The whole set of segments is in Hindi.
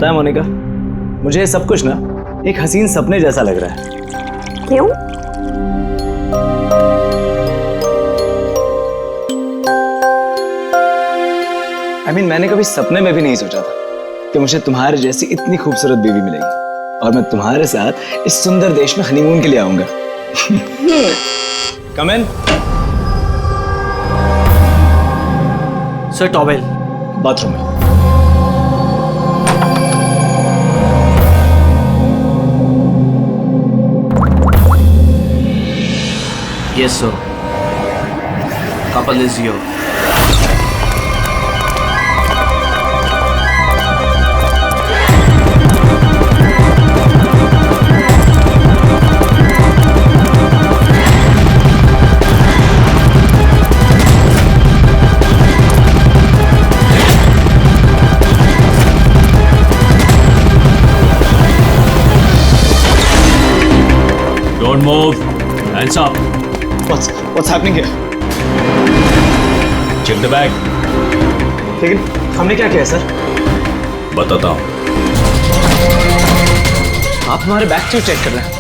पता है मोनिका, मुझे ये सब कुछ ना एक हसीन सपने जैसा लग रहा है। क्यों? मैंने कभी सपने में भी नहीं सोचा था कि मुझे तुम्हारे जैसी इतनी खूबसूरत बीवी मिलेगी और मैं तुम्हारे साथ इस सुंदर देश में हनीमून के लिए आऊंगा। कम इन। सर टॉवेल बाथरूम में। Yes sir, couple is your. Don't move. Hands up. What's happening here? Check the bag. लेकिन हमने क्या किया सर? बताता हूँ। आप हमारे बैग क्यों चेक कर रहे हैं?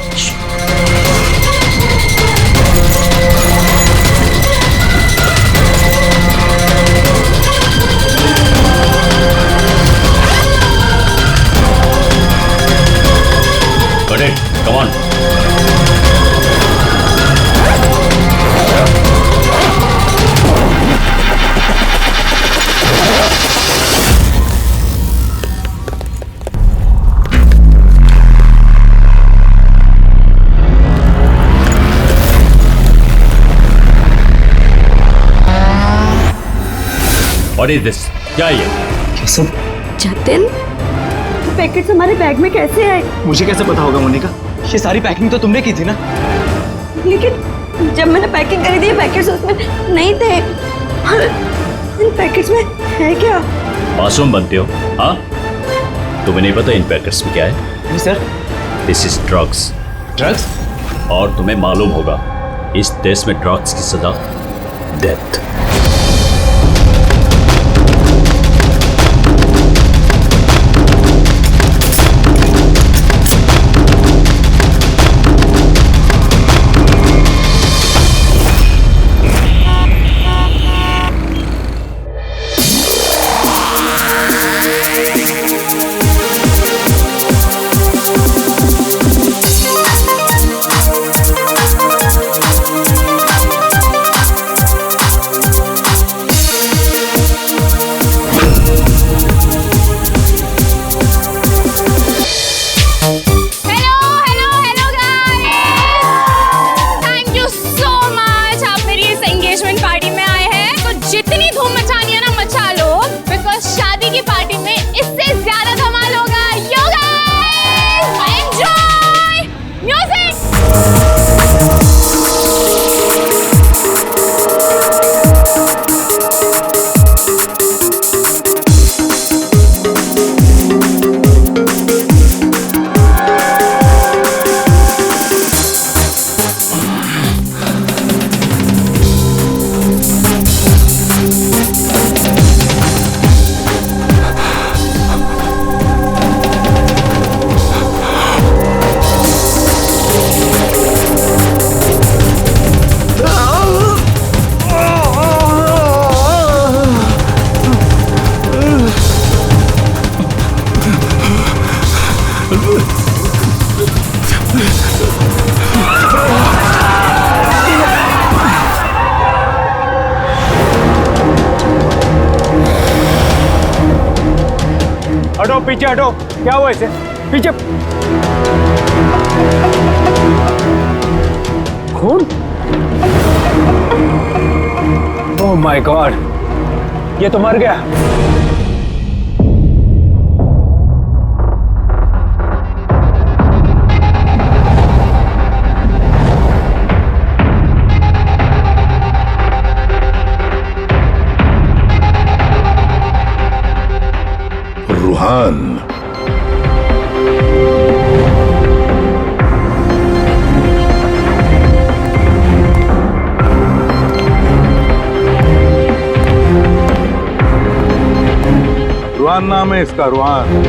Got it. Come on. What is this? क्या ये? ये सब जतिन, पैकेट्स हमारे बैग में कैसे आए? मुझे कैसे पता होगा मोनिका? ये सारी पैकिंग तो तुमने की थी ना? लेकिन जब मैंने पैकिंग करी थी पैकेट्स उसमें नहीं थे। और इन पैकेट्स में है क्या? मासूम बनते हो, हाँ? तुम्हें नहीं पता इन पैकेट्स में क्या है? नहीं sir. This is drugs. Drugs? और तुम्हें मालूम होगा इस देश में ड्रग्स की सजा डेथ। हटो पीछे हटो। क्या हुआ इसे? पीछे। खून? ओह माय गॉड, ये तो मर गया। रूहान, रूहान नाम है इसका, रूहान।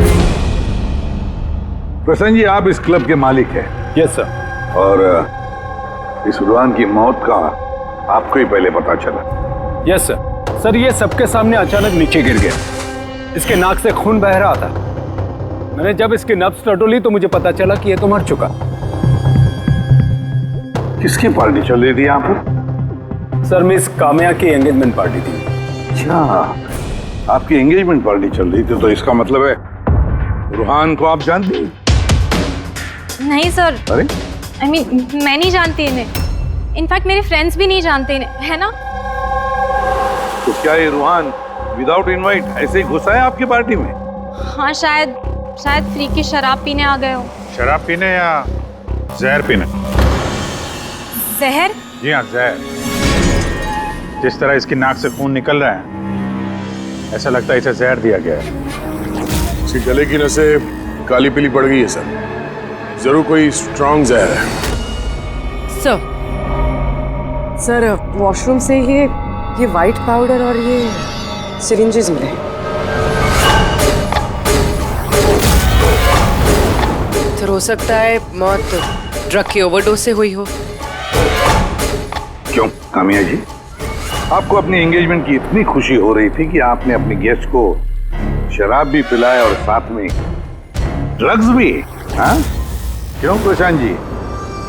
प्रसन्न जी, आप इस क्लब के मालिक हैं। Yes sir. और इस रुहान की मौत का आपको ही पहले पता चला? Yes sir. सर ये सबके सामने अचानक नीचे गिर गया। इसके नाक से खून बह रहा था। मैंने जब इसकी नब्ज टटोली तो मुझे पता चला कि ये तो मर चुका। किसकी पार्टी चल रही थी यहाँ पर? सर मिस काम्या की एंगेजमेंट पार्टी थी। अच्छा, आपकी एंगेजमेंट पार्टी चल रही थी, तो इसका मतलब है रुहान को आप जानती हैं? नहीं सर। अरे I mean, मैं नहीं जानती इन्हें। इनफैक्ट मेरे फ्रेंड्स भी नहीं जानते इन्हें, है ना? तो क्या ये रुहान विदाउट इनवाइट ऐसे ही घुसा है आपकी पार्टी में? हाँ शायद फ्री की शराब पीने आ गए हो। शराब पीने या जहर पीने? जहर? जी हाँ, जहर। जिस तरह इसकी नाक से खून निकल रहा है, ऐसा लगता है इसे जहर दिया गया है। इसके गले की नसें काली पीली पड़ गई है सर। जरूर कोई स्ट्रॉन्ग जहर है। सर वॉशरूम से ये वाइट पाउडर और ये सिरिंजेस मिले। सर हो सकता है मौत ड्रग की ओवरडोज से हुई हो। क्यों कामिया जी, आपको अपनी एंगेजमेंट की इतनी खुशी हो रही थी कि आपने अपने गेस्ट को शराब भी पिलाया और साथ में ड्रग्स भी? हाँ क्यों प्रशांत जी,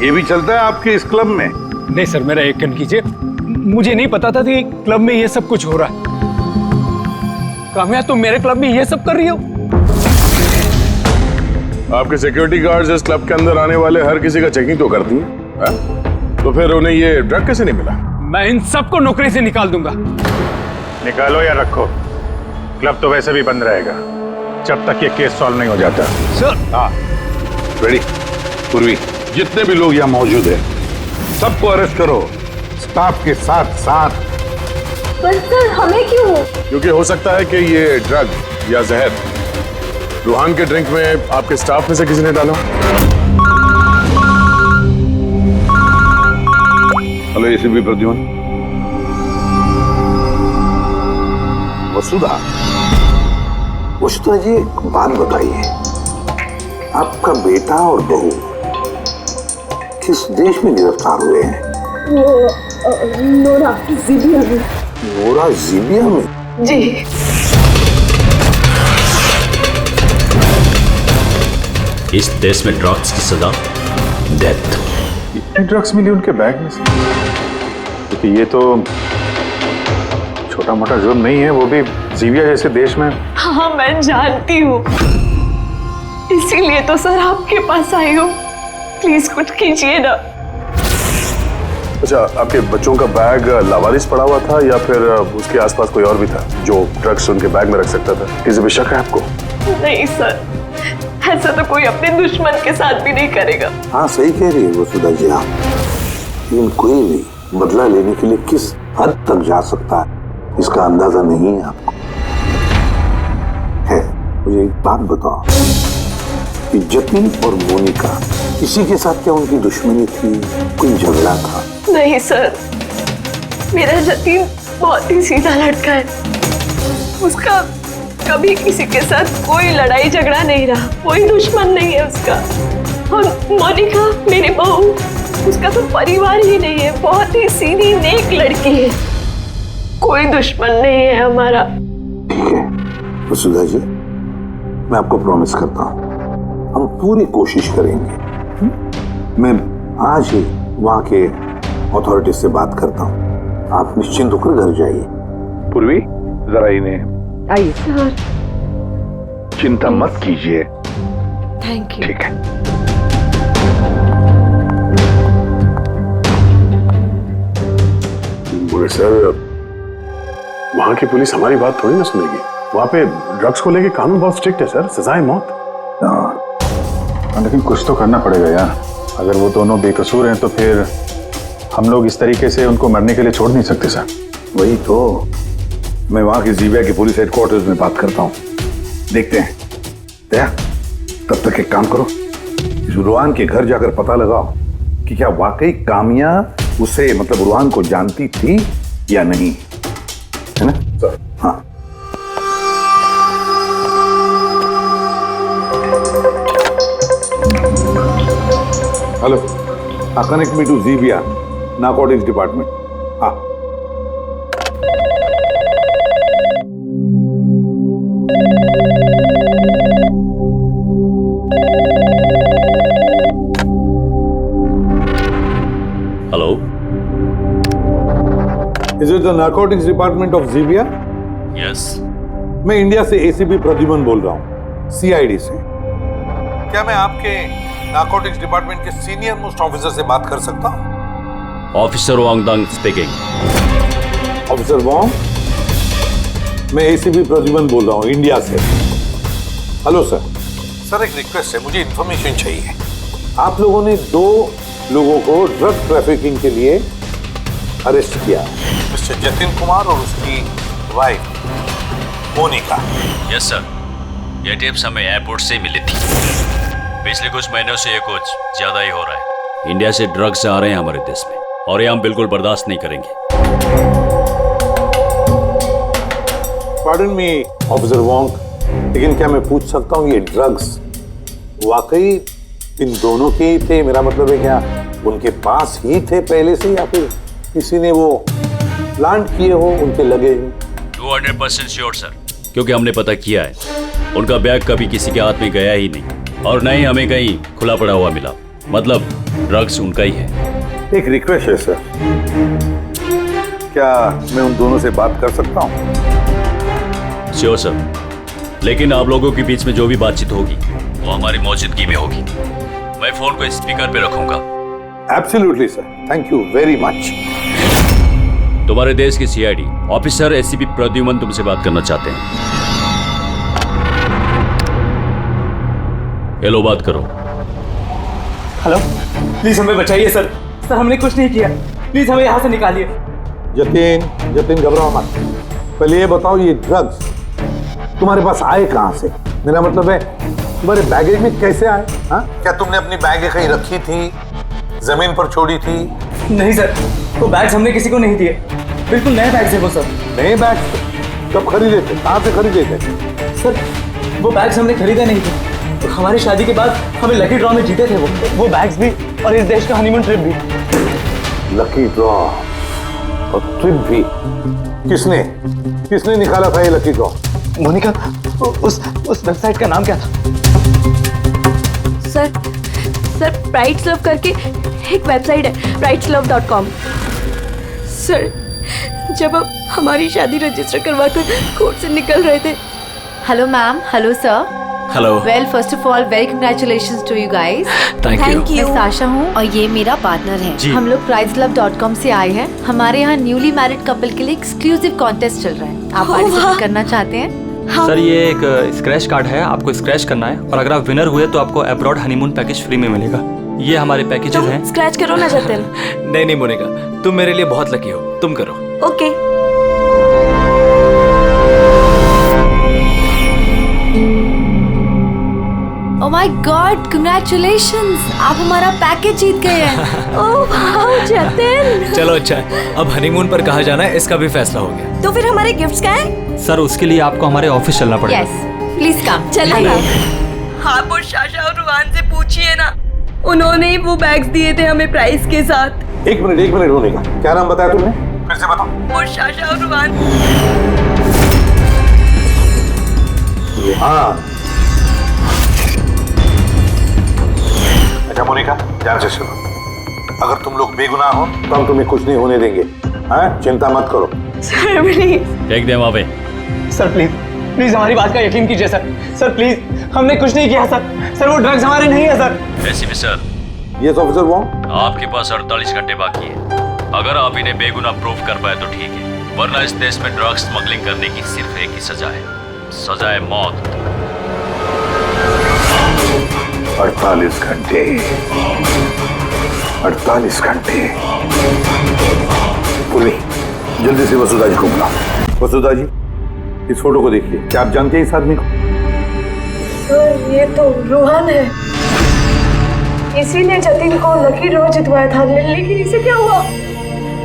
ये भी चलता है आपके इस क्लब में? नहीं सर, मेरा यकीन कीजिए, मुझे नहीं पता था कि क्लब में ये सब कुछ हो रहा है। काम्या तुम मेरे क्लब में ये सब कर रही हो? आपके सिक्योरिटी गार्ड्स इस क्लब के अंदर आने वाले हर किसी का चेकिंग तो करती हैं। तो फिर उन्हें ये ड्रग कैसे नहीं मिला? मैं इन सबको नौकरी से निकाल दूंगा। निकालो या रखो, क्लब तो वैसे भी बंद रहेगा जब तक ये केस सॉल्व नहीं हो जाता। सर। हाँ रेडी। पूर्वी, जितने भी लोग यहाँ मौजूद हैं सबको अरेस्ट करो, स्टाफ के साथ साथ। पर सर हमें क्यों? क्योंकि हो सकता है कि ये ड्रग या जहर रुहान के ड्रिंक में आपके स्टाफ में से किसी ने डाला। Hello ACP Pradyumn. वसुधा, वसुधा जी बात बताइए, आपका बेटा और बहू किस देश में गिरफ्तार हुए हैं? वो नोरा जीबिया में। नोरा जीबिया में? जी। इस देश में ड्रग्स की सजा डेथ। इतने ड्रग्स मिली उनके बैग में से? क्योंकि ये तो छोटा मोटा जुर्म नहीं है, वो भी जीबिया जैसे देश में। हाँ मैं जानती हूँ, इसीलिए तो सर आपके पास आई हूँ। प्लीज कुछ कीजिए ना। अच्छा, आपके बच्चों का बैग लावारिस पड़ा हुआ था या फिर उसके आसपास कोई और भी था जो ड्रग्स उनके बैग में रख सकता था? किसी पे शक है आपको? नहीं सर, ऐसा तो कोई अपने दुश्मन के साथ भी नहीं करेगा। हाँ सही कह रही है वसुधा जी आप, लेकिन कोई भी बदला लेने के लिए किस हद तक जा सकता है इसका अंदाजा नहीं है आपको। है, मुझे एक बात बताओ कि जतिन और मोनिका, किसी के साथ क्या उनकी दुश्मनी थी, कोई झगड़ा था? नहीं सर, मेरा जतिन बहुत ही सीधा लड़का है। उसका कभी किसी के साथ कोई लड़ाई झगड़ा नहीं रहा, कोई दुश्मन नहीं है उसका। और मोनिका मेरी बहू, उसका तो परिवार ही नहीं है, बहुत ही सीधी नेक लड़की है, कोई दुश्मन नहीं है हमारा। ठीक है वसुधा जी, मैं आपको प्रॉमिस करता हूँ हम पूरी कोशिश करेंगे। मैं आज ही वहाँ के अथॉरिटी से बात करता हूँ, आप निश्चिंत होकर घर जाइए। पूर्वी जरा इन्हें आइए सर। चिंता मत कीजिए। Thank you. ठीक है। बोले सर, वहां की पुलिस हमारी बात थोड़ी ना सुनेगी। वहां पे ड्रग्स को लेके कानून बहुत स्ट्रिक्ट है सर, सजा है मौत। लेकिन कुछ तो करना पड़ेगा यार। अगर वो दोनों बेकसूर हैं तो फिर हम लोग इस तरीके से उनको मरने के लिए छोड़ नहीं सकते सर। वही तो, मैं वहां के जीबिया के पुलिस हेडक्वार्टर्स में बात करता हूँ, देखते हैं। दया, तब तक एक काम करो, इस रुहान के घर जाकर पता लगाओ कि क्या वाकई कामिया उसे मतलब रुहान को जानती थी या नहीं, है ना सर? हाँ। Hello, connect me to Zibia narcotics department. हाँ, hello, is it the narcotics department of Zibia? Yes. मैं इंडिया से एसीपी प्रद्युमन बोल रहा हूँ, सीआईडी से। क्या मैं आपके नारकोटिक्स डिपार्टमेंट के सीनियर मोस्ट ऑफिसर से बात कर सकता हूँ? Officer Wangdang speaking. Officer Wong, मैं एसीपी प्रद्युमन बोल रहा हूँ इंडिया से। Hello sir. सर, एक रिक्वेस्ट है, मुझे इंफॉर्मेशन चाहिए। आप लोगों ने 2 लोगों को ड्रग ट्रैफिकिंग के लिए अरेस्ट किया, मिस्टर जतिन कुमार और उसकी वाइफ मोनिका। यस सर, ये टिप्स हमें एयरपोर्ट से मिली थी। पिछले कुछ महीनों से ये कुछ ज्यादा ही हो रहा है। इंडिया से ड्रग्स आ रहे हैं हमारे देश में और ये हम बिल्कुल बर्दाश्त नहीं करेंगे। पार्डन मी ऑफिसर वॉन्ग, लेकिन क्या मैं पूछ सकता हूँ ये ड्रग्स वाकई इन दोनों के ही थे? मेरा मतलब है क्या उनके पास ही थे पहले से, या फिर किसी ने वो प्लांट किए हो उनके लगेज में? 200% श्योर सर, क्योंकि हमने पता किया है उनका बैग कभी किसी के हाथ में गया ही नहीं और न ही हमें कहीं खुला पड़ा हुआ मिला। मतलब ड्रग्स उनका ही है। एक रिक्वेस्ट है सर, क्या मैं उन दोनों से बात कर सकता हूँ? श्योर सर, लेकिन आप लोगों के बीच में जो भी बातचीत होगी वो हमारी मौजूदगी में होगी। मैं फोन को स्पीकर पे रखूंगा। Absolutely sir, thank you very much. तुम्हारे देश की सीआईडी ऑफिसर एसीपी प्रद्युमन तुमसे बात करना चाहते हैं। हेलो, बात करो। हेलो, प्लीज हमें बचाइए सर। सर, हमने कुछ नहीं किया, प्लीज हमें यहाँ से निकालिए। जतिन घबराओ मत। पहले ये बताओ, ये ड्रग्स तुम्हारे पास आए कहाँ से? मेरा मतलब है तुम्हारे बैगेज में कैसे आए? हाँ, क्या तुमने अपनी बैग कहीं रखी थी, जमीन पर छोड़ी थी? नहीं सर, वो बैग्स हमने किसी को नहीं दिए। बिल्कुल नए बैग्स है वो सर। नए बैग कब खरीदे थे? कहाँ से खरीदे थे? सर, वो बैग्स हमने खरीदे नहीं थे। तो हमारी शादी के बाद हमें लकी ड्रॉ में जीते थे वो बैग्स भी, और इस देश का हनीमून ट्रिप भी। लकी ड्रॉ और ट्रिप भी? किसने निकाला था ये लकी ड्रॉ? मोनिका, उस वेबसाइट का नाम क्या था? सर प्राइड्स लव करके एक वेबसाइट है, prideslove.com। सर, जब हम हमारी शादी रजिस्टर करवा कर कोर्ट से निकल रहे थे। Hello ma'am, hello sir. Hello. Well, first of all very congratulations to you guys. Thank you. मैं साशा हूँ और ये मेरा पार्टनर है। हम लोग prideslove.com से आए हैं। हमारे यहाँ न्यूली मैरिड कपल के लिए एक्सक्लूसिव कॉन्टेस्ट चल रहा है। आप पार्टिसिपेट करना चाहते हैं? सर, ये एक स्क्रैच कार्ड है, आपको स्क्रैच करना है और अगर आप विनर हुए तो आपको अब्रॉड हनीमून पैकेज फ्री में मिलेगा। ये हमारे पैकेजेस हैं। स्क्रैच करो ना जतिन। नहीं मोनिका, तुम मेरे लिए बहुत लकी हो, तुम करो। Okay. Oh my God, congratulations, आप हमारा पैकेज जीत गए हैं। Oh wow Jatin. चलो अच्छा है, अब हनीमून पर कहाँ जाना है इसका भी फैसला हो गया। तो फिर हमारे गिफ्ट्स क्या हैं? सर, उसके लिए आपको हमारे ऑफिस चलना पड़ेगा। Yes, please come. चलिए। आप और शाशा और रुहान से पूछिए ना, उन्होंने ही वो बैग्स दिए थे हमें प्राइस के साथ। एक मिनट होने का, क्या नाम बताया तुमने? फिर से बताओ। वो शाशा और रुहान। हाँ, अच्छा मोनिका, ध्यान से सुनो। अगर तुम लोग बेगुनाह हो तो हम तुम्हें कुछ नहीं होने देंगे। हाँ, चिंता मत करो। Sir please. फेंक दे वहां पे। सर प्लीज हमारी बात का यकीन कीजिए सर प्लीज, हमने कुछ नहीं किया सर। वो ड्रग्स हमारे नहीं है sir. ACP sir, yes officer Wong. आपके पास 48 घंटे बाकी है। अगर आप इन्हें बेगुनाह प्रूव कर पाए तो ठीक है, वरना इस देश में ड्रग्स स्मगलिंग करने की सिर्फ एक ही सजा है, सजा है मौत। 48 घंटे। 48 घंटे। पूरी जल्दी से वसुधा जी को बुलाओ। वसुधा जी, इस फोटो को देखिए। क्या आप जानते हैं इस आदमी को? सर, ये तो रोहन है। इसी ने जतिन को लकी ड्रॉ जितवाया था, लेकिन इसे क्या हुआ?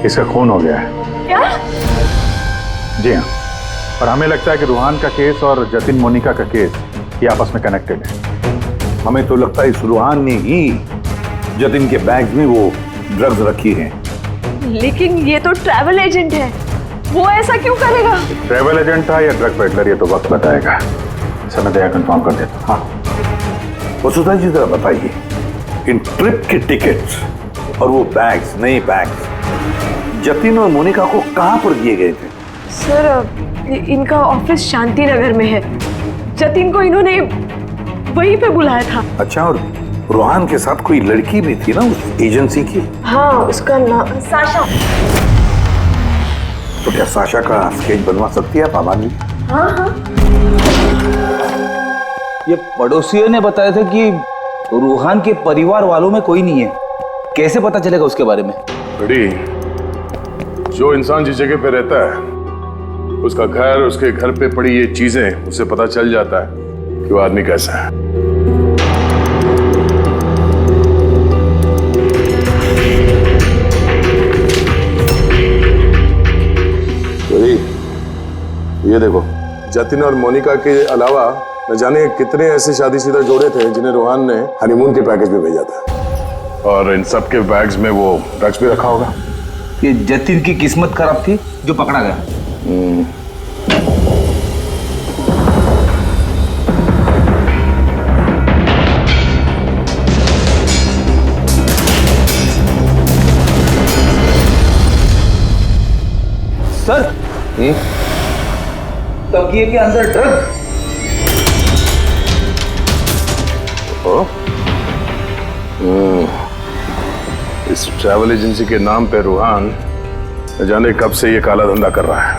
इसका खून हो गया है। क्या? जी हाँ, और हमें लगता है कि रूहान का केस और जतिन मोनिका का केस ये आपस में कनेक्टेड है। हमें तो लगता है इस रूहान ने ही जतिन के बैग में वो ड्रग्स रखी हैं। लेकिन ये तो ट्रैवल एजेंट है, वो ऐसा क्यों करेगा? ट्रैवल एजेंट था या ड्रग पेडलर, ये तो वक्त बताएगा। समय दया कंफर्म कर देता। हाँ, वसुधा जी जरा बताइए, इन ट्रिप के टिकट्स और वो बैग्स, नए बैग्स जतिन और मोनिका को कहां पर दिए गए थे? सर, इनका ऑफिस शांति नगर में है। जतिन को इन्होंने वहीं पे बुलाया था। अच्छा, और रोहान के साथ कोई लड़की भी थी ना उस एजेंसी की? हाँ, उसका नाम साशा। तो क्या साशा का स्केच बनवा सकती है आप आबादी? हाँ हाँ। ये पड़ोसियों ने बताया था कि रूहान के परिवार वालों में कोई नहीं है। कैसे पता चलेगा उसके बारे में? बड़ी, जो इंसान जिस जगह पे रहता है उसका घर, उसके घर पे पड़ी ये चीजें, उससे पता चल जाता है कि वो आदमी कैसा है। बड़ी, ये देखो, जतिन और मोनिका के अलावा न जाने कितने ऐसे शादीशुदा जोड़े थे जिन्हें रोहान ने हनीमून के पैकेज में भेजा था। और इन सब के बैग्स में वो ड्रग्स भी रखा होगा। ये जतिन की किस्मत खराब थी जो पकड़ा गया। सर, तकिए के अंदर ड्रग। इस ट्रैवल एजेंसी के नाम पे रूहान न जाने कब से ये काला धंधा कर रहा है।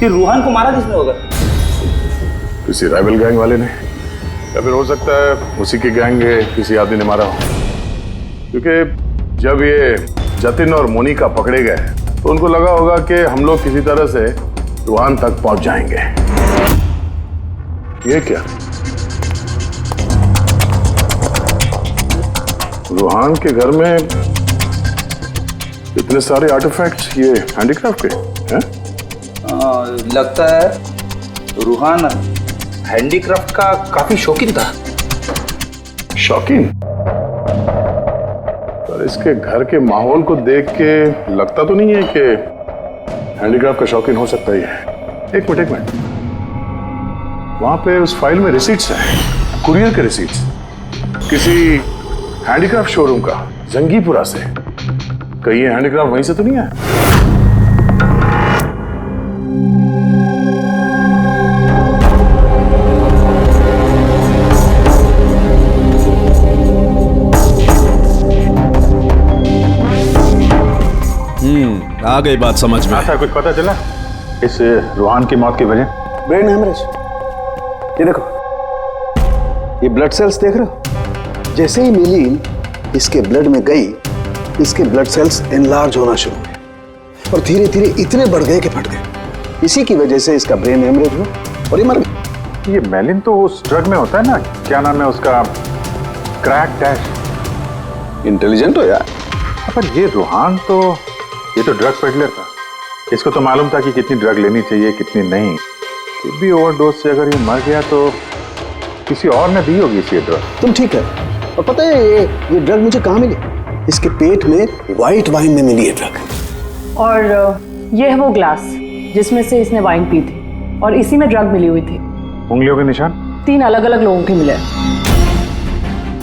ये रूहान को मारा किसने होगा? किसी राइवल गैंग वाले ने, या फिर हो सकता है उसी की गैंग के किसी आदमी ने मारा हो। क्योंकि जब ये जतिन और मोनिका पकड़े गए तो उनको लगा होगा कि हम लोग किसी तरह से रूहान तक पहुंच जाएंगे। ये क्या? रूहान के घर में इतने सारे आर्टिफैक्ट्स, ये हैंडीक्राफ्ट के हैं? लगता है रूहान हैंडीक्राफ्ट का काफी शौकीन था। शौकीन? पर इसके घर के माहौल को देख के लगता तो नहीं है कि हैंडीक्राफ्ट का शौकीन हो सकता ही है। एक मिनट, वहां पे उस फाइल में रिसीट्स हैं, कुरियर के रिसीट्स, किसी हैंडीक्राफ्ट शोरूम का, जंगीपुरा से। कहीं ये हैंडीक्राफ्ट वहीं से तो नहीं है? आ गई बात समझ में। ऐसा कुछ पता चला इस रूहान की मौत की वजह? Brain haemorrhage. ये देखो, ये ब्लड सेल्स देख रहे हो? जैसे ही मिलीन इसके ब्लड में गई, इसके ब्लड सेल्स एनलार्ज होना शुरू हुए और धीरे धीरे इतने बढ़ गए कि फट गए। इसी की वजह से इसका ब्रेन हेमरेज हुआ और ये मर गया। ये मेलिन तो उस ड्रग में होता है ना, क्या नाम है उसका? Crack dash. इंटेलिजेंट हो यार। पर ये रूहान तो, ये तो ड्रग पेडलर था। इसको तो मालूम था कि कितनी ड्रग लेनी चाहिए, कितनी नहीं। फिर भी ओवरडोज से अगर ये मर गया तो किसी और ने दी होगी इसी ड्रग। तुम ठीक है। और पता है ये ड्रग मुझे कहाँ मिली? इसके पेट में व्हाइट वाइन में मिली है ड्रग। और ये है वो ग्लास जिसमें से इसने वाइन पी थी और इसी में ड्रग मिली हुई थी। उंगलियों के निशान 3 अलग अलग लोगों के मिले।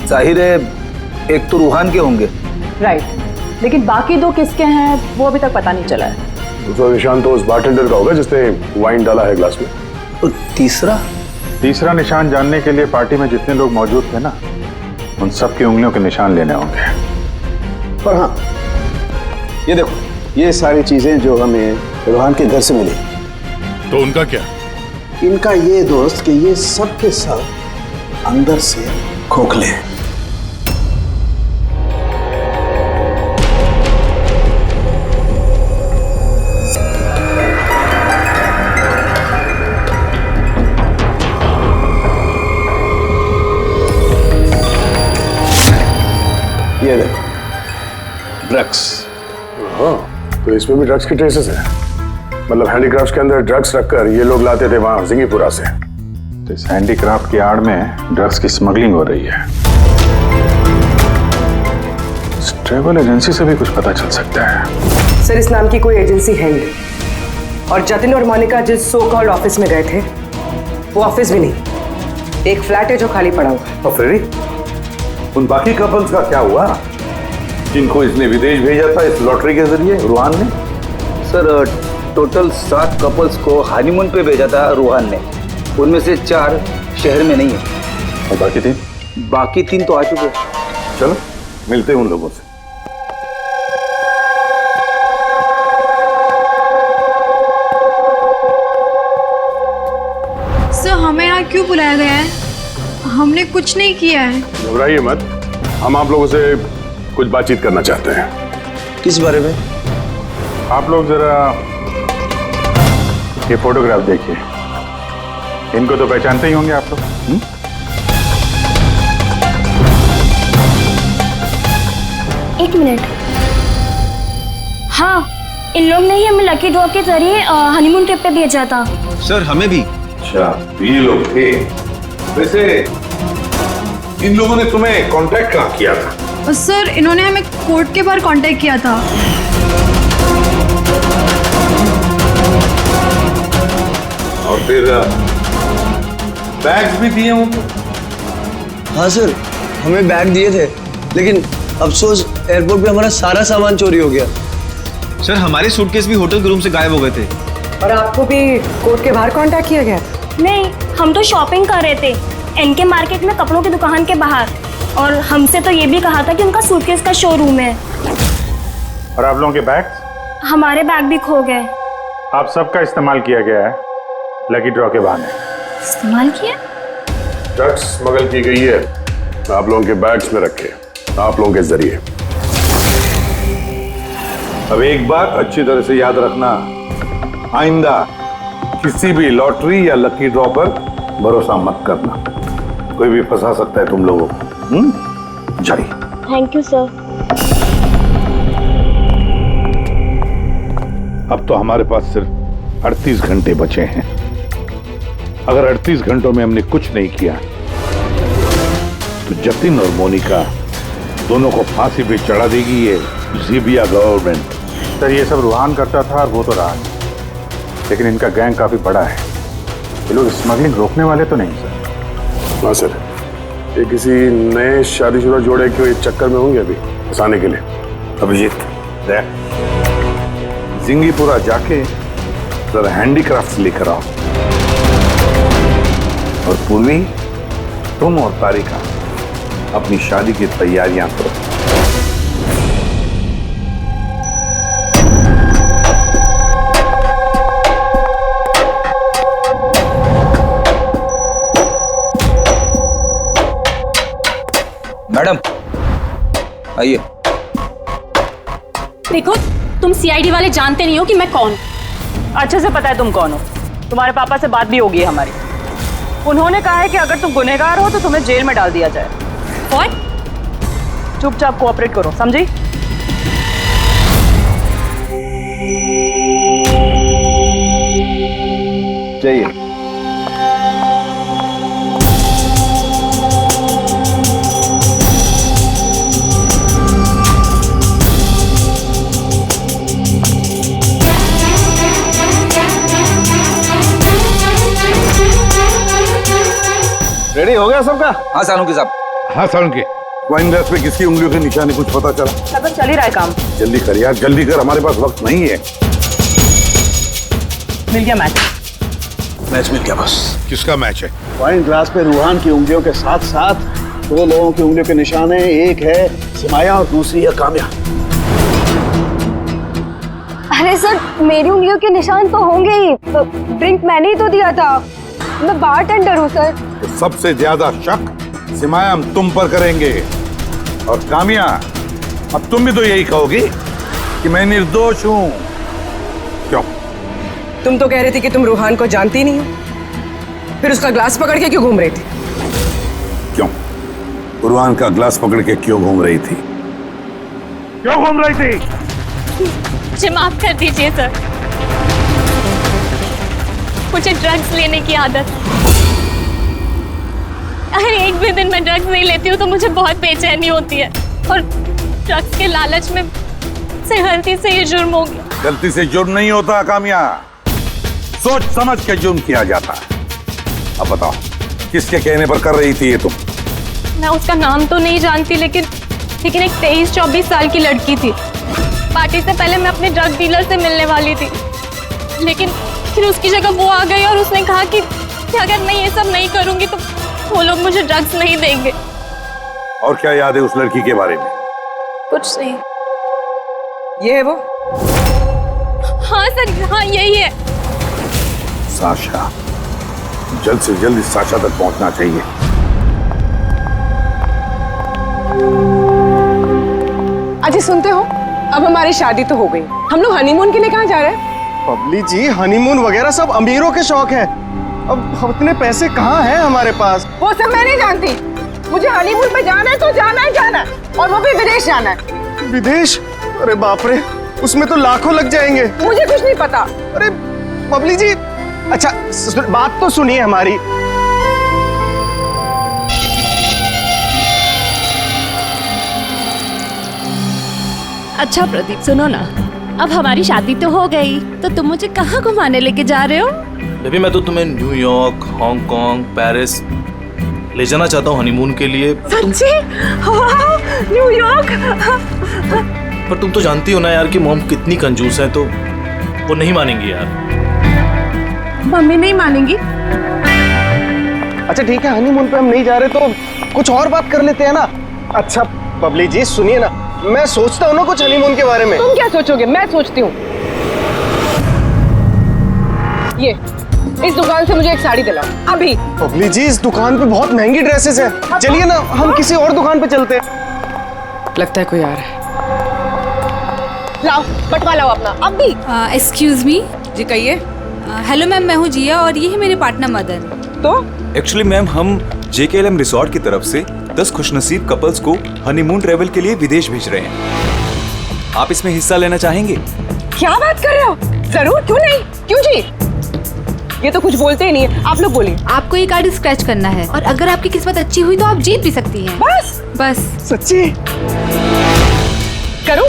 जाहिर है एक तो रूहान के होंगे। राइट, लेकिन बाकी 2 किसके हैं वो अभी तक पता नहीं चला है। दूसरा निशान तो उस बारटेंडर का होगा जिसने वाइन डाला है ग्लास में। और तीसरा निशान जानने के लिए पार्टी में जितने लोग मौजूद थे ना, उन सब की उंगलियों के निशान लेने होंगे। पर हाँ, ये देखो, ये सारी चीजें जो हमें रूहान के घर से मिली, तो उनका क्या? इनका ये दोस्त कि ये सब के सब अंदर से खोखले हैं। ये देखो, ड्रग्स। हाँ, तो इसमें भी ड्रग्स के ट्रेसेस हैं। मतलब हैंडीक्राफ्ट के अंदर ड्रग्स रखकर ये लोग लाते थे वहां जिंगीपुरा से। तो इस हैंडीक्राफ्ट की आड़ में ड्रग्स की स्मगलिंग हो रही है। ट्रैवल एजेंसी से भी कुछ पता चल सकता है। सर इस नाम की कोई एजेंसी है ही नहीं। और जतिन और मोनिका जिस सो कॉल्ड ऑफिस में गए थे वो ऑफिस भी नहीं, एक फ्लैट है जो खाली पड़ा हुआ है। और फ्रेडी, उन बाकी कपल्स का क्या हुआ जिनको इसने विदेश भेजा था इस लॉटरी के जरिए रूहान ने? सर टोटल 7 कपल्स को हनीमून पे भेजा था रूहान ने। उनमें से 4 शहर में नहीं है। और बाकी 3? बाकी 3 तो आ चुके हैं। चलो मिलते हैं उन लोगों से। सर हमें यहाँ क्यों बुलाया गया है? हमने कुछ नहीं किया है। घबराइए मत, हम आप लोगों से कुछ बातचीत करना चाहते हैं। किस बारे में? आप लोग जरा ये फोटोग्राफ देखिए। इनको तो पहचानते ही होंगे आप लोग। एक मिनट। हाँ, इन लोग ने ही हमें लकी ड्रॉ के जरिए हनीमून ट्रिप पे भेजा था। सर हमें भी। अच्छा, ये लोग थे। वैसे इन लोगों ने तुम्हें कांटेक्ट कहाँ किया था? सर इन्होंने हमें कोर्ट के बाहर कांटेक्ट किया था। और फिर बैग्स भी दिए उनको? हाँ सर, हमें बैग दिए थे, लेकिन अफसोस एयरपोर्ट पे हमारा सारा सामान चोरी हो गया। सर हमारे सूटकेस भी होटल के रूम से गायब हो गए थे। और आपको भी कोर्ट के बाहर कांटेक्ट किया गया था? नहीं, हम तो शॉपिंग कर रहे थे एनके मार्केट में कपड़ों की दुकान के बाहर, और हमसे तो ये भी कहा था कि उनका सूटकेस का शोरूम है। और आप लोगों के बैग? हमारे बैग भी खो गए। आप सबका इस्तेमाल किया गया है लकी ड्रॉ के बहाने। इस्तेमाल किया? ड्रग्स स्मगल की गई है आप लोगों के बैग्स में रखे, आप लोगों के जरिए। अब एक बात अच्छी तरह से याद रखना, आइंदा किसी भी लॉटरी या लकी ड्रॉ पर भरोसा मत करना, कोई भी फंसा सकता है तुम लोगों को। जाइए। Thank you sir. अब तो हमारे पास सिर्फ 38 घंटे बचे हैं। अगर 38 घंटों में हमने कुछ नहीं किया तो जतिन और मोनिका दोनों को फांसी पे चढ़ा देगी ये ज़ीबिया गवर्नमेंट। सर ये सब रूहान करता था और वो तो रहा, लेकिन इनका गैंग काफी बड़ा है। ये लोग स्मगलिंग रोकने वाले तो नहीं सर? हाँ सर, ये किसी नए शादीशुदा जोड़े के चक्कर में होंगे अभी फंसाने के लिए। अभिजीत देख, जिंगीपुरा जाके जरा हैंडीक्राफ्ट लेकर आओ, और पूर्वी तुम और तारिका अपनी शादी की तैयारियां करो। मैडम आइए। देखो, तुम सीआईडी वाले जानते नहीं हो कि मैं कौन। अच्छे से पता है तुम कौन हो। तुम्हारे पापा से बात भी होगी हमारी। उन्होंने कहा है कि अगर तुम गुनहगार हो तो तुम्हें जेल में डाल दिया जाए। What? चुपचाप कोऑपरेट करो, समझी? जाइए। रेडी हो गया सबका? हाँ सालुंकी साहब। हाँ सालुंकी, वाइन ग्लास पे किसकी उंगलियों के निशाने कुछ पता चला? लगभग चल ही रहा है काम। जल्दी कर यार, जल्दी कर, हमारे पास वक्त नहीं है। मिल गया मैच। मैच मिल गया बस। किसका मैच है? वाइन ग्लास पे रूहान की उंगलियों के साथ साथ 2 लोगों की उंगलियों के निशान है। एक है सिमाया और दूसरी है काम्या। अरे सर, मेरी उंगलियों के निशान तो होंगे ही। ड्रिंक मैंने ही तो दिया था, मैं बारटेंडर हूँ सर। तो सबसे ज्यादा शक सिमाया हम तुम पर करेंगे, और कामिया अब तुम भी तो यही कहोगी कि मैं निर्दोष हूं। क्यों? तुम तो कह रही थी कि तुम रूहान को जानती नहीं हो, फिर उसका ग्लास पकड़ के क्यों घूम रही थी? क्यों? रूहान का ग्लास पकड़ के क्यों घूम रही थी? क्यों घूम रही थी? मुझे माफ कर दीजिए सर, मुझे ड्रग्स लेने की आदत। अगर एक भी दिन मैं ड्रग्स नहीं लेती हूँ तो मुझे बहुत बेचैनी होती है, और ड्रग्स के लालच में से गलती से ये जुर्म हो गया। गलती से जुर्म नहीं होता कामिया, सोच समझ के जुर्म किया जाता है। अब बताओ किसके कहने पर कर रही थी ये तुम? मैं उसका नाम तो नहीं जानती, लेकिन एक 23-24 साल की लड़की थी। पार्टी से पहले मैं अपने ड्रग डीलर से मिलने वाली थी, लेकिन फिर उसकी जगह वो आ गई और उसने कहा कि अगर मैं ये सब नहीं करूंगी तो वो लोग मुझे ड्रग्स नहीं देंगे। और क्या याद है उस लड़की के बारे में? कुछ नहीं। ये है वो? हाँ सर, हाँ यही है। साशा, जल्द से जल्द इस साशा तक पहुंचना चाहिए। अजय सुनते हो, अब हमारी शादी तो हो गई, हम लोग हनीमून के लिए कहाँ जा रहे हैं? बबली जी, हनीमून वगैरह सब अमीरों के शौक है। अब इतने पैसे कहाँ हैं हमारे पास? वो सब मैं नहीं जानती, मुझे हनीमून पे जाना है तो जाना है, और वो भी विदेश जाना है। विदेश? अरे बाप रे, उसमें तो लाखों लग जाएंगे। मुझे कुछ नहीं पता। अरे बबली जी, अच्छा बात तो सुनिए हमारी। अच्छा प्रदीप, सुनो ना, अब हमारी शादी तो हो गई, तो तुम मुझे कहाँ घुमाने लेके जा रहे हो? बेबी, मैं तो तुम्हें न्यूयॉर्क, हांगकांग, पेरिस ले जाना चाहता हूँ हनीमून के लिए। सच्ची? वाह, न्यूयॉर्क! पर तुम तो जानती हो ना यार कि मॉम कितनी कंजूस है, तो वो नहीं मानेंगी यार। मम्मी नहीं मानेंगी? अच्छा ठीक है, हनीमून पे हम नहीं जा रहे तो कुछ और बात कर लेते हैं ना। अच्छा बबली जी सुनिए ना, मैं सोचता हूँ ना कुछ हनीमून के बारे में। तुम क्या सोचोगे? मैं सोचती हूँ। ये इस दुकान से मुझे एक साड़ी दिलाओ अभी। बबली जी, इस दुकान पे बहुत महंगी ड्रेसेस है। चलिए ना, हम किसी और दुकान पे चलते हैं। लगता है कोई आ रहा है। लाओ, बटवा लाओ अपना अभी। Excuse me. जी कहिए। हेलो मैम, मैं हूँ जिया और ये है मेरे पार्टनर मदन। तो एक्चुअली मैम, हम JKLM रिसोर्ट की तरफ से 10 खुशनसीब कपल्स को हनीमून ट्रेवल के लिए विदेश भेज रहे हैं। आप इसमें हिस्सा लेना चाहेंगे? क्या बात कर रहे हो? जरूर, क्यों नहीं, क्यों जी? ये तो कुछ बोलते ही नहीं है, आप लोग बोलिए। आपको ये कार्ड स्क्रैच करना है और अगर आपकी किस्मत अच्छी हुई तो आप जीत भी सकती हैं। बस सच्ची? करूं?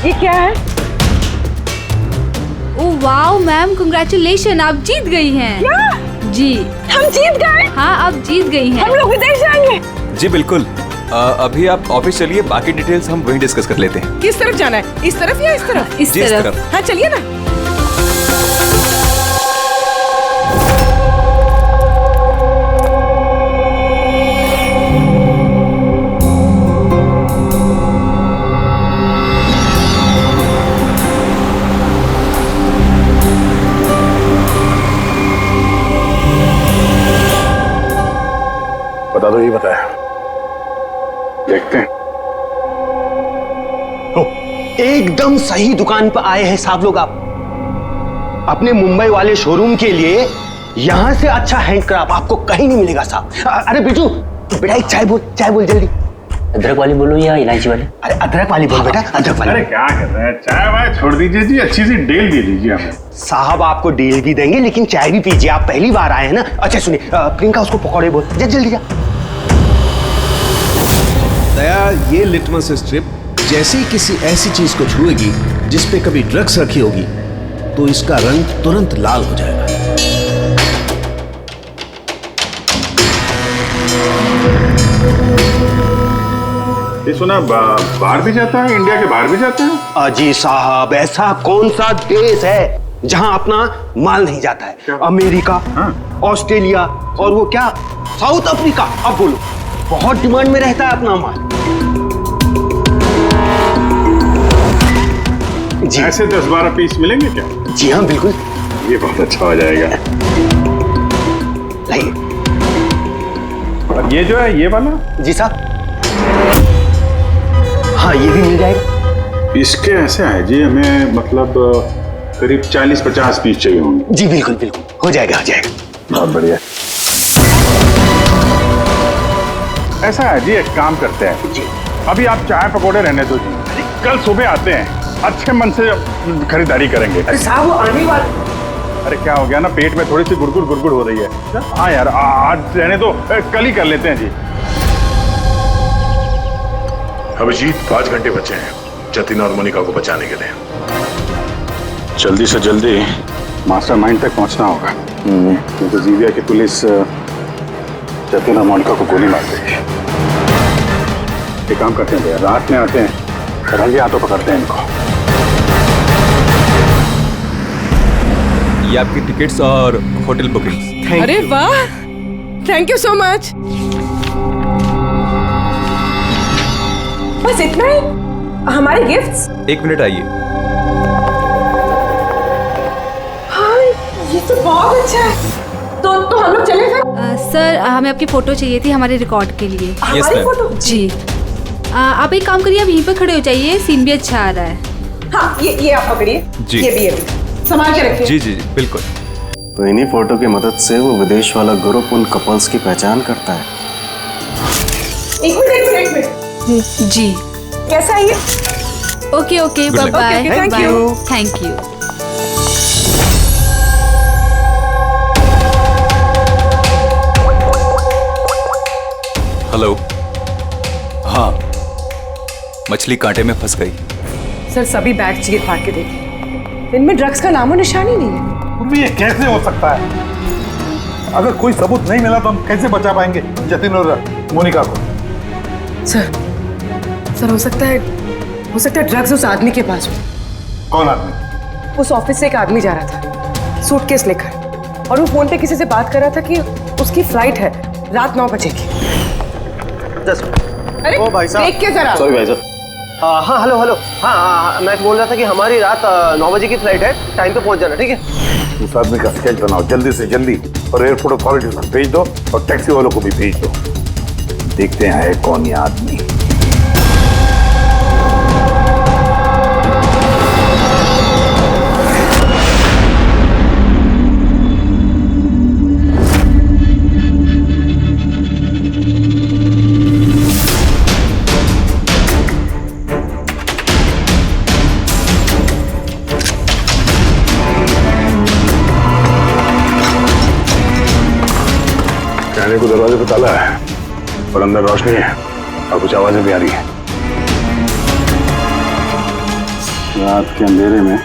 ये क्या है? ओह वाओ मैम, कांग्रेचुलेशन, आप जीत गई हैं। क्या? जी, हम जीत गए? हाँ, आप जीत गई हैं। हम लोग विदेश जाएंगे? जी बिल्कुल। अभी आप ऑफिस चलिए, बाकी डिटेल्स हम वहीं डिस्कस कर लेते हैं। किस तरफ जाना है? इस तरफ या इस तरफ? इस तरफ। हाँ चलिए ना। बता दो, ये बताया। देखते हैं। एकदम सही दुकान पर आए हैं साहब लोग। आप अपने मुंबई वाले शोरूम के लिए यहाँ से अच्छा हैंडक्राफ्ट आपको कहीं नहीं मिलेगा साहब। अरे बिजू, बेटा एक चाय बोल जल्दी। अदरक वाली बोलो या इलायची वाली? अरे अदरक वाली बोल बेटा, अदरक वाली। अरे क्या कर रहे हैं, चाय वाय छोड़ दीजिए जी, अच्छी सी डील दे दीजिए हमें। साहब आपको डील भी देंगे, लेकिन चाय भी पीजिए, आप पहली बार आए हैं ना। अच्छा सुनिए, प्रियंका उसको पकौड़े बोल, जल्दी जा। दया, ये लिटमस स्ट्रिप जैसे ही किसी ऐसी चीज को छुएगी जिस पे कभी ड्रग्स रखी होगी तो इसका रंग तुरंत लाल हो जाएगा। ये सुना बाहर भी जाता है, इंडिया के बाहर भी जाता है? जी साहब, ऐसा कौन सा देश है जहां अपना माल नहीं जाता है? क्या? अमेरिका, ऑस्ट्रेलिया और वो क्या, साउथ अफ्रीका। अब बोलो, बहुत डिमांड में रहता है अपना माल। जी ऐसे 10-12 पीस मिलेंगे क्या? जी हाँ बिल्कुल। ये बहुत अच्छा हो जाएगा। लाइए। और ये जो है, ये वाला? जी साहब। हाँ ये भी मिल जाएगा। इसके ऐसे है जी, हमें मतलब करीब 40-50 पीस चाहिए होंगे। जी बिल्कुल बिल्कुल, हो जाएगा हो जाएगा। बहुत बढ़िया। ऐसा है जी, एक काम करते हैं जी, अभी आप चाय पकौड़े रहने दो जी, कल सुबह आते हैं, अच्छे मन से खरीदारी करेंगे। अरे साहब वो आने वाले। अरे क्या हो गया ना, पेट में थोड़ी सी गुड़गुड़ हो रही है। हाँ यार, आज रहने दो, कल ही कर लेते हैं जी। अभिजीत 5 घंटे बचे हैं जतिन और मोनिका को बचाने के लिए। जल्दी से जल्दी मास्टरमाइंड तक पहुंचना होगा, क्योंकि जीविया की पुलिस जतिन और मोनिका को गोली मार देगी। एक काम करते हैं, रात में आते हैं, रंगे हाथों पकड़ते हैं इनको। ये आपकी टिकट्स और होटल बुकिंग्स। अरे वाह, थैंक यू सो मच। बस इतना ही? हमारे गिफ्ट्स? 1 मिनट आइए। हाँ, ये तो बहुत अच्छा है। तो हम लोग चले फिर? सर हमें आपकी फोटो चाहिए थी हमारे रिकॉर्ड के लिए। हमारी फोटो? जी। आप एक काम करिए, आप यहीं पर खड़े हो जाइए, सीन भी अच्छा आ रहा है। हाँ, ये आप पकड़िए। जी। ये भी संभाल के रखिए। जी जी जी बिल्कुल। तो इन्हीं फोटो की मदद से वो विदेश वाला ग्रुप उन कपल्स की पहचान करता है। एक मिनट। जी। कैसा है ये? Okay okay, Good bye luck. Bye. Okay, thank you. Thank you. Hello. हाँ, मछली कांटे में फंस गई। सर सभी बैग चीर फाड़ के देखिए, इनमें ड्रग्स का नामो निशान ही नहीं है। ये कैसे हो सकता है? अगर कोई सबूत नहीं मिला तो हम कैसे बचा पाएंगे जतिन और मोनिका को? सर हो सकता है ड्रग्स उस आदमी के पास हो। कौन आदमी? उस ऑफिस से एक आदमी जा रहा था सूटकेस लेकर, और वो फोन पे किसी से बात कर रहा था कि उसकी फ्लाइट है रात 9 बजे की। अरे ओ भाई साहब, देख के जरा। सॉरी भाई साहब। हाँ हेलो हेलो। हाँ, मैं बोल रहा था कि हमारी रात 9 बजे की फ्लाइट है, टाइम पे पहुंच जाना, ठीक है? उस आदमी का स्केच बनाओ जल्दी से जल्दी, और एयरपोर्ट अथॉरिटीज को भेज दो, और टैक्सी वालों को भी भेज दो। देखते हैं कौन ये आदमी। कहने को दरवाजे पे ताला है और अंदर रोशनी है और कुछ आवाजें भी आ रही है। रात के अंधेरे में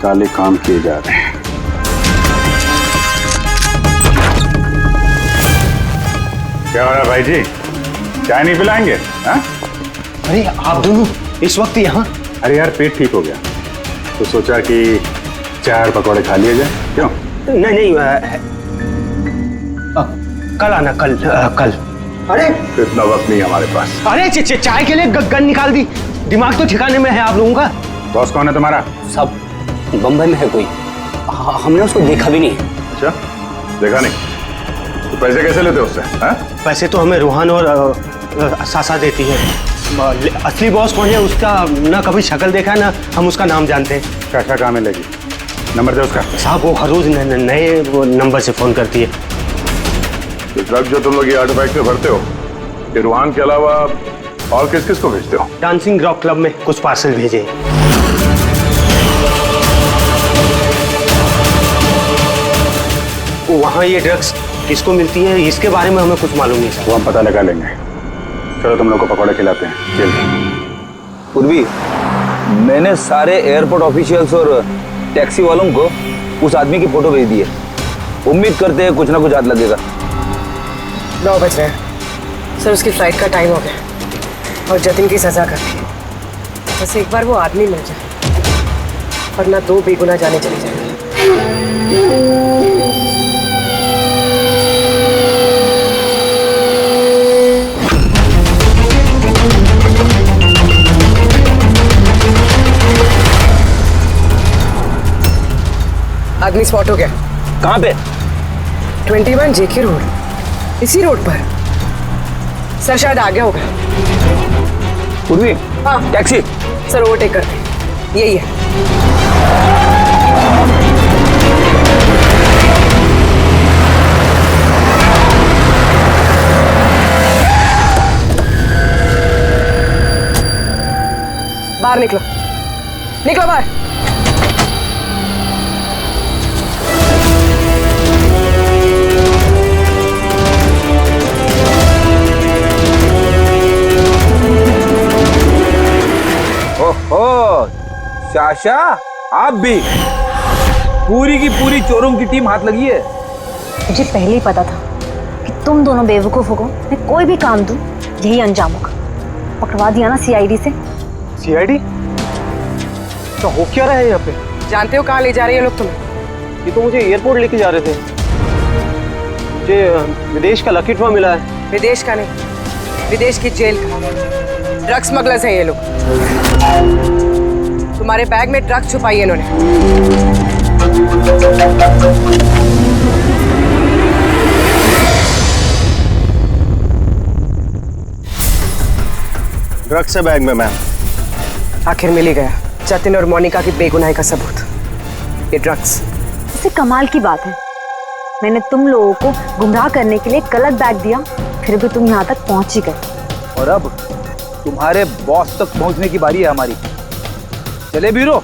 काले काम किए जा रहे हैं। क्या हो रहा है भाई जी? चाय नहीं पिलाएंगे? हाँ? अरे आप दोनों इस वक्त यहाँ? अरे यार, पेट ठीक हो गया तो सोचा कि चाय और पकौड़े खा लिए जाए। क्यों? नहीं, कल आना, कल। अरे इतना वक्त नहीं हमारे पास। अरे चाय के लिए गन निकाल दी। दिमाग तो ठिकाने में है आप लोगों का। बॉस कौन है तुम्हारा? सब बम्बई में है कोई, हमने उसको देखा भी नहीं। अच्छा, देखा नहीं? तो पैसे कैसे लेते हो उससे? पैसे तो हमें रूहान और सासा देती है। असली बॉस कौन है उसका ना कभी शक्ल देखा ना हम उसका नाम जानते हैं। क्या क्या काम मिलेगी? नंबर दे उसका। साहब वो हर रोज नए नंबर से फोन करती है। तो ड्रग जो तुम लोग ये आर्टिफैक्ट में भरते हो, ये रूहान के अलावा और किस किस को भेजते हो? डांसिंग रॉक क्लब में कुछ पार्सल भेजे। वहाँ ये ड्रग्स किसको मिलती है इसके बारे में हमें कुछ मालूम नहीं सर। वो हम पता लगा लेंगे। चलो तुम लोग को पकौड़े खिलाते हैं, जल्दी। पूर्वी, मैंने सारे एयरपोर्ट ऑफिशियल्स और टैक्सी वालों को उस आदमी की फोटो भेज दी है। उम्मीद करते हैं कुछ ना कुछ हाथ लगेगा। 9 बज रहे हैं सर, उसकी फ्लाइट का टाइम हो गया और जतिन की सजा कर दी। बस एक बार वो आदमी मिल जाए, वरना 2 बेगुनाह जाने चले जाएंगे। आदमी स्पॉट हो गया। कहाँ पे? 21 जेके रोड, इसी रोड पर। सर शायद आ गया होगा। पूर्वी, हाँ टैक्सी। सर ओवरटेक करते, यही है। बाहर निकलो, निकलो बाहर। आशा, आप भी पूरी की पूरी चोरों की टीम हाथ लगी है। मुझे पहले ही पता था कि तुम दोनों बेवकूफों को मैं कोई भी काम दूं यही अंजाम होगा। पकड़वा दिया ना सीआईडी से। सीआईडी? तो हो क्या रहा है यहाँ पे? जानते हो कहाँ ले जा रहे हैं लोग तुम्हें? ये तो मुझे एयरपोर्ट लेके जा रहे थे। मुझे विदेश का लकी ड्रॉ मिला है। विदेश का नहीं, विदेश की जेल का। ड्रग स्मगलर्स हैं ये लोग। तुम्हारे बैग में ड्रग छुपाई है इन्होंने। ड्रग्स है बैग में मैम। आखिर मिल ही गया जतिन और मोनिका की बेगुनाही का सबूत। ये ड्रग्स। इससे कमाल की बात है, मैंने तुम लोगों को गुमराह करने के लिए गलत बैग दिया, फिर भी तुम यहाँ तक पहुंच ही गए। और अब तुम्हारे बॉस तक पहुंचने की बारी है हमारी। चले ब्यूरो।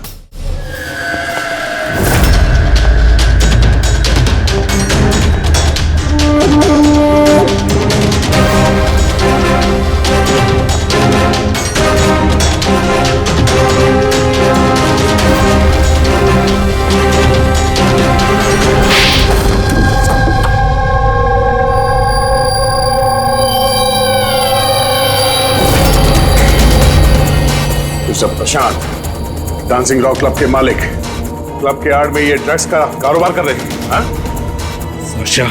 सब प्रशांत, डांसिंग रॉक क्लब के मालिक, क्लब के आड़ में ये ड्रग्स का कारोबार कर रहे हैं, हाँ? वर्षा,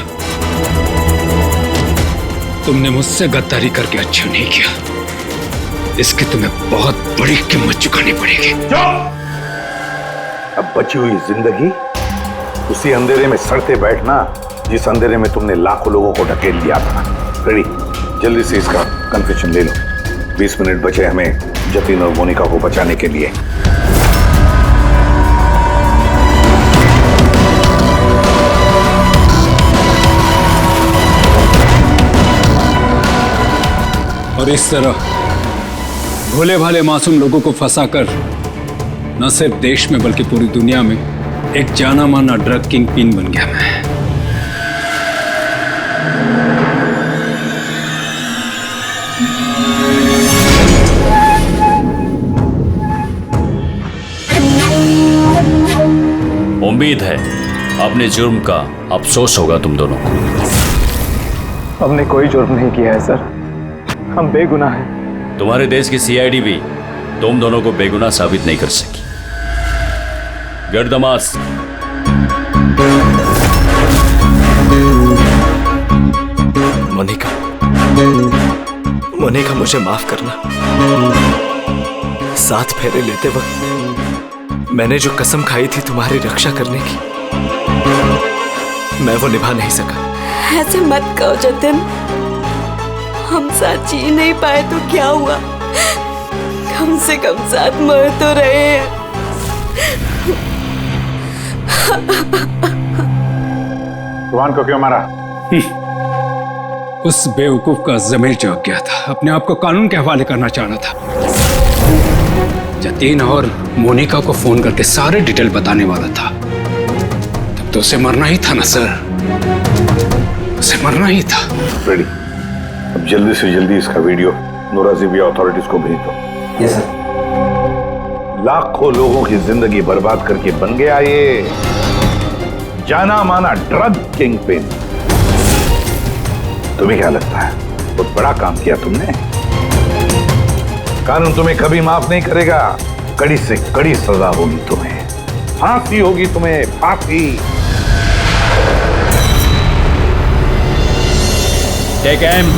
तुमने मुझसे गद्दारी करके अच्छा नहीं किया। इसकी तुम्हें बहुत बड़ी कीमत चुकानी पड़ेगी। अब बची हुई जिंदगी उसी अंधेरे में सड़ते बैठना जिस अंधेरे में तुमने लाखों लोगों को ढकेल दिया था। रेडी, जल्दी से इसका कन्फेशन ले लो। 20 मिनट बचे हमें जतिन और मोनिका को बचाने के लिए। और इस तरह भोले भाले मासूम लोगों को फंसाकर न सिर्फ देश में बल्कि पूरी दुनिया में एक जाना माना ड्रग किंग पिन बन गया मैं। उम्मीद है अपने जुर्म का अफसोस होगा तुम दोनों को। हमने कोई जुर्म नहीं किया है सर, हम बेगुनाह हैं। तुम्हारे देश की सीआईडी भी तुम दोनों को बेगुनाह साबित नहीं कर सकी। Get the mask. Monica, Monica मुझे माफ करना। 7 फेरे लेते वक्त मैंने जो कसम खाई थी तुम्हारी रक्षा करने की, मैं वो निभा नहीं सका। ऐसे मत कहो जतिन, हम साथ जी नहीं पाए तो क्या हुआ, कम से कम साथ मर तो रहे हैं। रुहान को क्यों मारा? उस बेवकूफ का ज़मीर जाग गया था, अपने आप को कानून के हवाले करना चाह रहा था। जतीन और मोनिका को फोन करके सारे डिटेल बताने वाला था। तब तो उसे मरना ही था ना सर, उसे मरना ही था। रेडी, अब जल्दी से जल्दी इसका वीडियो नोराजिबिया अथॉरिटीज को भेज दो। Yes sir. लाखों लोगों की जिंदगी बर्बाद करके बन गया ये जाना माना ड्रग किंग पिन। तुम्हें क्या लगता है बहुत बड़ा काम किया तुमने? कानून तुम्हें कभी माफ नहीं करेगा। कड़ी से कड़ी सजा होगी तुम्हें, फांसी होगी तुम्हें, फांसी। Take M.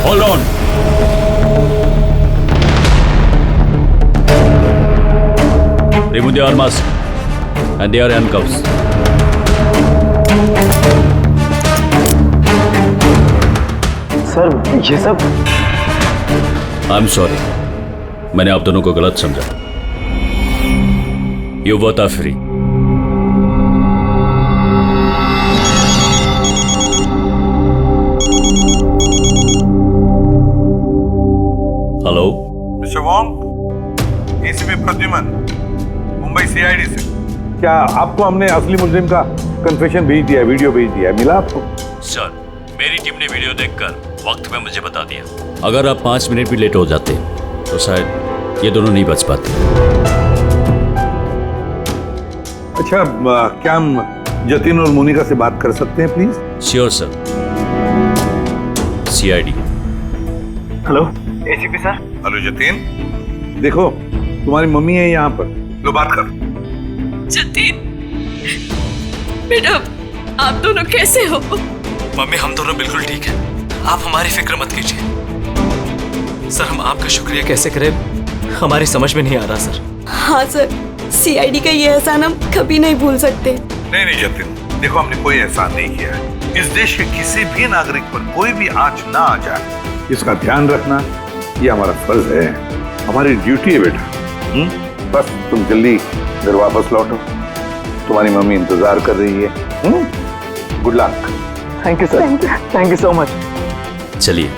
Hold on. Remove the arms and their handcuffs. Sir ये सब I'm sorry. मैंने आप दोनों को गलत समझा। You both are free. Mister Wong, ACP Pradyuman, Mumbai CID से। क्या आपको हमने असली मुजरिम का कन्फेशन भेज दिया, वीडियो भेज दिया, मिला आपको? सर, मेरी टीम ने वीडियो देखकर वक्त में मुझे बता दिया। अगर आप 5 मिनट भी लेट हो जाते तो शायद ये दोनों नहीं बच पाते। अच्छा, क्या हम जतिन और मोनिका से बात कर सकते हैं please? Sure sir. CID। Hello ACP sir. Hello Jatin, देखो तुम्हारी मम्मी है यहाँ पर, लो बात कर। जतिन बेटा, आप दोनों कैसे हो? मम्मी, हम दोनों बिल्कुल ठीक हैं। आप हमारी फिक्र मत कीजिए। सर, हम आपका शुक्रिया कैसे करें हमारी समझ में नहीं आ रहा सर। हाँ सर, CID का ये एहसान हम कभी नहीं भूल सकते। नहीं जतिन, देखो हमने कोई एहसान नहीं किया है। इस देश के किसी भी नागरिक पर कोई भी आंच ना आ जाए, इसका ध्यान रखना ये हमारा फर्ज है, हमारी ड्यूटी है बेटा। बस तुम जल्दी घर वापस लौटो, तुम्हारी मम्मी इंतजार कर रही है। Good luck. Thank you sir, thank you so much. चलिए।